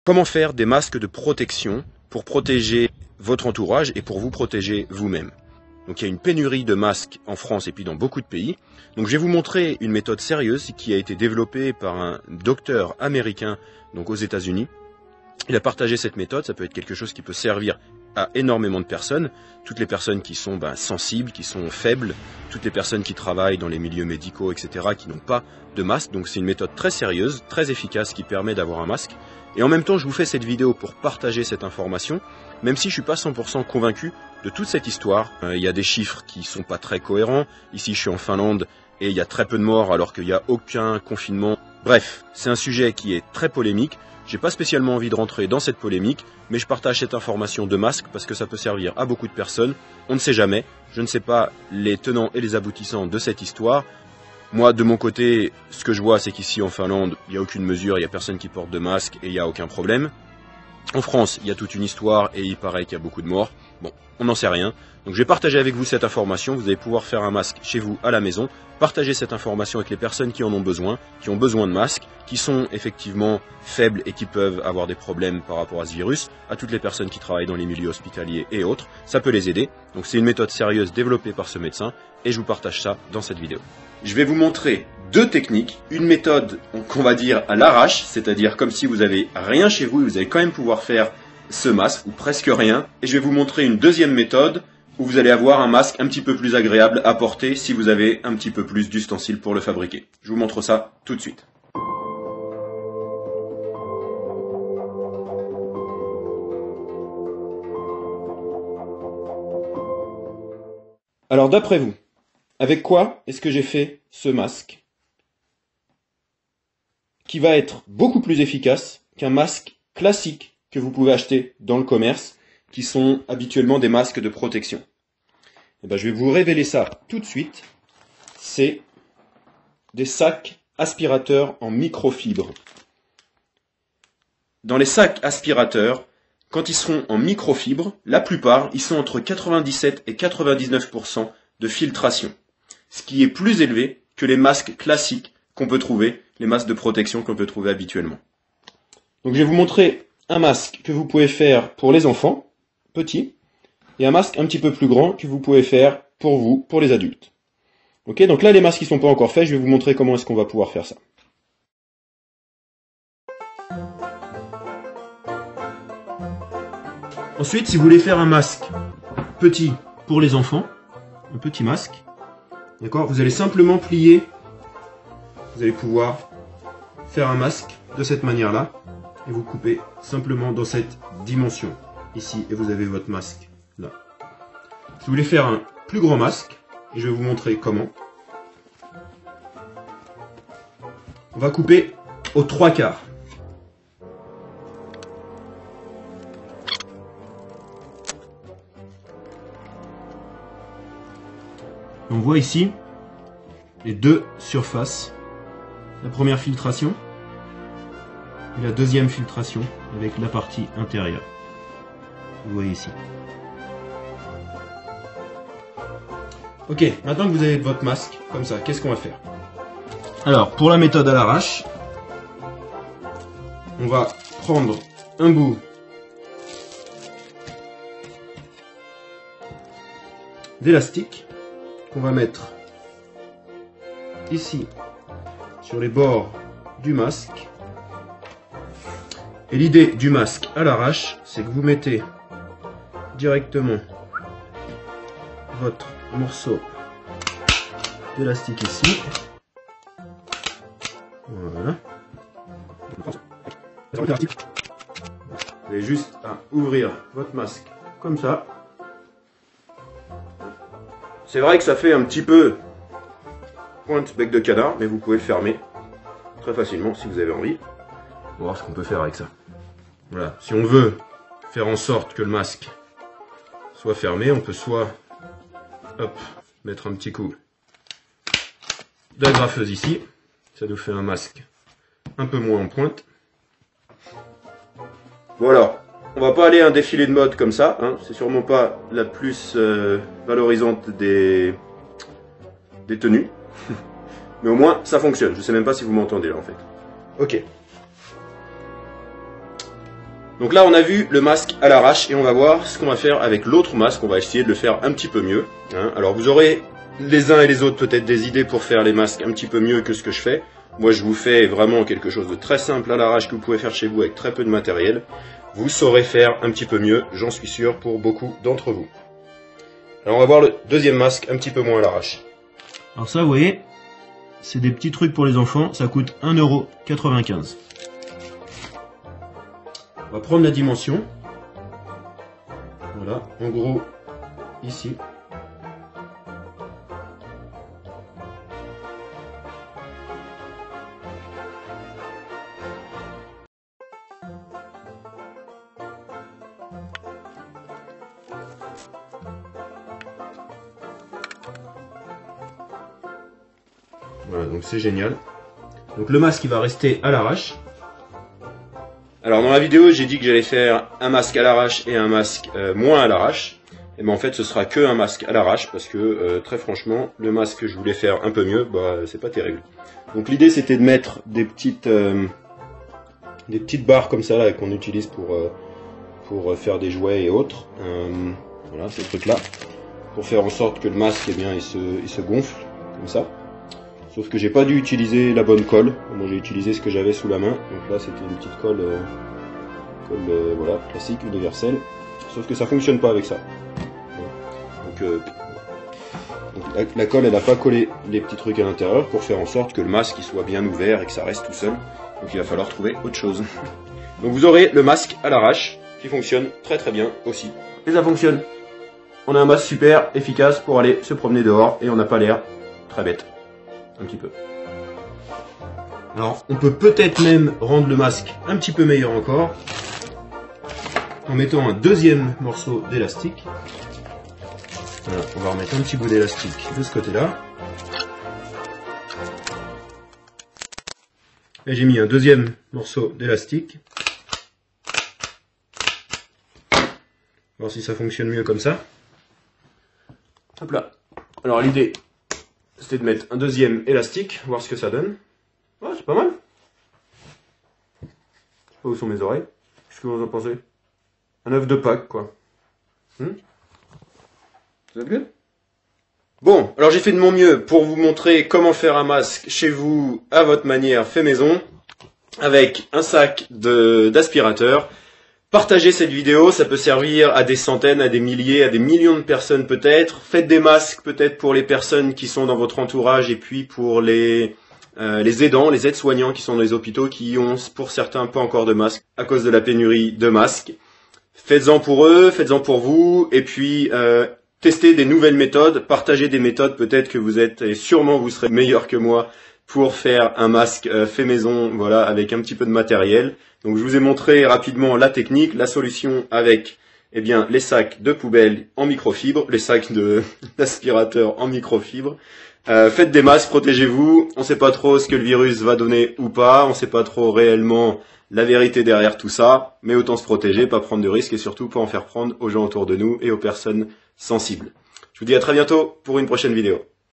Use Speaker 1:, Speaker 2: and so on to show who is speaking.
Speaker 1: Comment faire des masques de protection pour protéger votre entourage et pour vous protéger vous-même? Donc il y a une pénurie de masques en France et puis dans beaucoup de pays. Donc je vais vous montrer une méthode sérieuse qui a été développée par un docteur américain donc aux États-Unis. Il a partagé cette méthode, ça peut être quelque chose qui peut servir à énormément de personnes, toutes les personnes qui sont sensibles, qui sont faibles, toutes les personnes qui travaillent dans les milieux médicaux, etc., qui n'ont pas de masque. Donc c'est une méthode très sérieuse, très efficace qui permet d'avoir un masque. Et en même temps, je vous fais cette vidéo pour partager cette information, même si je suis pas 100% convaincu de toute cette histoire. Il y a des chiffres qui sont pas très cohérents. Ici, je suis en Finlande et il y a très peu de morts alors qu'il n'y a aucun confinement. Bref, c'est un sujet qui est très polémique. J'ai pas spécialement envie de rentrer dans cette polémique, mais je partage cette information de masque parce que ça peut servir à beaucoup de personnes. On ne sait jamais. Je ne sais pas les tenants et les aboutissants de cette histoire. Moi, de mon côté, ce que je vois, c'est qu'ici en Finlande, il n'y a aucune mesure, il n'y a personne qui porte de masque et il n'y a aucun problème. En France, il y a toute une histoire et il paraît qu'il y a beaucoup de morts. Bon, on n'en sait rien. Donc je vais partager avec vous cette information. Vous allez pouvoir faire un masque chez vous à la maison. Partager cette information avec les personnes qui en ont besoin, qui ont besoin de masques, qui sont effectivement faibles et qui peuvent avoir des problèmes par rapport à ce virus. À toutes les personnes qui travaillent dans les milieux hospitaliers et autres, ça peut les aider. Donc c'est une méthode sérieuse développée par ce médecin et je vous partage ça dans cette vidéo. Je vais vous montrer deux techniques, une méthode qu'on va dire à l'arrache, c'est-à-dire comme si vous avez rien chez vous et vous allez quand même pouvoir faire ce masque ou presque rien. Et je vais vous montrer une deuxième méthode où vous allez avoir un masque un petit peu plus agréable à porter si vous avez un petit peu plus d'ustensiles pour le fabriquer. Je vous montre ça tout de suite. Alors d'après vous, avec quoi est-ce que j'ai fait ce masque qui va être beaucoup plus efficace qu'un masque classique que vous pouvez acheter dans le commerce, qui sont habituellement des masques de protection? Et ben, je vais vous révéler ça tout de suite. C'est des sacs aspirateurs en microfibre. Dans les sacs aspirateurs, quand ils seront en microfibre, la plupart, ils sont entre 97 et 99% de filtration. Ce qui est plus élevé que les masques classiques qu'on peut trouver, les masques de protection qu'on peut trouver habituellement. Donc je vais vous montrer un masque que vous pouvez faire pour les enfants, petits, et un masque un petit peu plus grand que vous pouvez faire pour vous, pour les adultes. Ok, donc là les masques qui ne sont pas encore faits, je vais vous montrer comment est-ce qu'on va pouvoir faire ça. Ensuite, si vous voulez faire un masque petit pour les enfants, un petit masque, d'accord, vous allez simplement plier, vous allez pouvoir faire un masque de cette manière-là, et vous coupez simplement dans cette dimension, ici, et vous avez votre masque là. Si vous voulez faire un plus grand masque, et je vais vous montrer comment, on va couper aux 3/4. On voit ici les deux surfaces, la première filtration et la deuxième filtration avec la partie intérieure. Vous voyez ici. Ok, maintenant que vous avez votre masque, comme ça, qu'est-ce qu'on va faire? Alors, pour la méthode à l'arrache, on va prendre un bout d'élastique qu'on va mettre ici sur les bords du masque. Et l'idée du masque à l'arrache, c'est que vous mettez directement votre morceau d'élastique ici. Voilà. Vous avez juste à ouvrir votre masque comme ça. C'est vrai que ça fait un petit peu pointe bec de canard, mais vous pouvez le fermer très facilement si vous avez envie. On va voir ce qu'on peut faire avec ça. Voilà, si on veut faire en sorte que le masque soit fermé, on peut soit mettre un petit coup d'agrafeuse ici, ça nous fait un masque un peu moins en pointe. Bon alors, on va pas aller à un défilé de mode comme ça, hein. C'est sûrement pas la plus valorisante des tenues, mais au moins ça fonctionne. Je sais même pas si vous m'entendez là en fait. Ok. Donc là on a vu le masque à l'arrache et on va voir ce qu'on va faire avec l'autre masque. On va essayer de le faire un petit peu mieux. Hein. Alors vous aurez les uns et les autres peut-être des idées pour faire les masques un petit peu mieux que ce que je fais. Moi je vous fais vraiment quelque chose de très simple à l'arrache que vous pouvez faire chez vous avec très peu de matériel. Vous saurez faire un petit peu mieux, j'en suis sûr, pour beaucoup d'entre vous. Alors on va voir le deuxième masque un petit peu moins à l'arrache.
Speaker 2: Alors ça vous voyez, c'est des petits trucs pour les enfants, ça coûte 1,95 €.
Speaker 1: On va prendre la dimension. Voilà, en gros, ici. Voilà, donc c'est génial. Donc le masque il va rester à l'arrache. Alors dans la vidéo j'ai dit que j'allais faire un masque à l'arrache et un masque moins à l'arrache. Et ben en fait ce sera que un masque à l'arrache parce que très franchement le masque que je voulais faire un peu mieux, bah c'est pas terrible. Donc l'idée c'était de mettre des petites barres comme ça là qu'on utilise pour faire des jouets et autres. Voilà ces trucs là pour faire en sorte que le masque eh bien il se gonfle comme ça. Sauf que j'ai pas dû utiliser la bonne colle. Moi j'ai utilisé ce que j'avais sous la main. Donc là c'était une petite colle, voilà, classique, universelle. Sauf que ça fonctionne pas avec ça. Donc la colle elle n'a pas collé les petits trucs à l'intérieur pour faire en sorte que le masque il soit bien ouvert et que ça reste tout seul. Donc il va falloir trouver autre chose. Donc vous aurez le masque à l'arrache qui fonctionne très très bien aussi. Et ça fonctionne. On a un masque super efficace pour aller se promener dehors et on n'a pas l'air très bête. Un petit peu. Alors, on peut peut-être même rendre le masque un petit peu meilleur encore en mettant un deuxième morceau d'élastique. Voilà, on va remettre un petit bout d'élastique de ce côté-là. Et j'ai mis un deuxième morceau d'élastique. Voir si ça fonctionne mieux comme ça. Hop là. Alors l'idée, c'était de mettre un deuxième élastique, voir ce que ça donne. Ouais, c'est pas mal. Je sais pas où sont mes oreilles. Qu'est-ce que vous en pensez? Un œuf de Pâques, quoi. Ça va bien? Bon, alors j'ai fait de mon mieux pour vous montrer comment faire un masque chez vous, à votre manière, fait maison, avec un sac d'aspirateur. Partagez cette vidéo, ça peut servir à des centaines, à des milliers, à des millions de personnes peut-être. Faites des masques peut-être pour les personnes qui sont dans votre entourage et puis pour les aidants, les aides-soignants qui sont dans les hôpitaux qui ont pour certains pas encore de masques à cause de la pénurie de masques. Faites-en pour eux, faites-en pour vous et puis testez des nouvelles méthodes, partagez des méthodes peut-être que vous êtes et sûrement vous serez meilleur que moi pour faire un masque fait maison, voilà, avec un petit peu de matériel. Donc je vous ai montré rapidement la technique, la solution avec eh bien, les sacs de poubelle en microfibre, les sacs d'aspirateur en microfibre. Faites des masques, protégez-vous, on ne sait pas trop ce que le virus va donner ou pas, on ne sait pas trop réellement la vérité derrière tout ça, mais autant se protéger, pas prendre de risques et surtout pas en faire prendre aux gens autour de nous et aux personnes sensibles. Je vous dis à très bientôt pour une prochaine vidéo.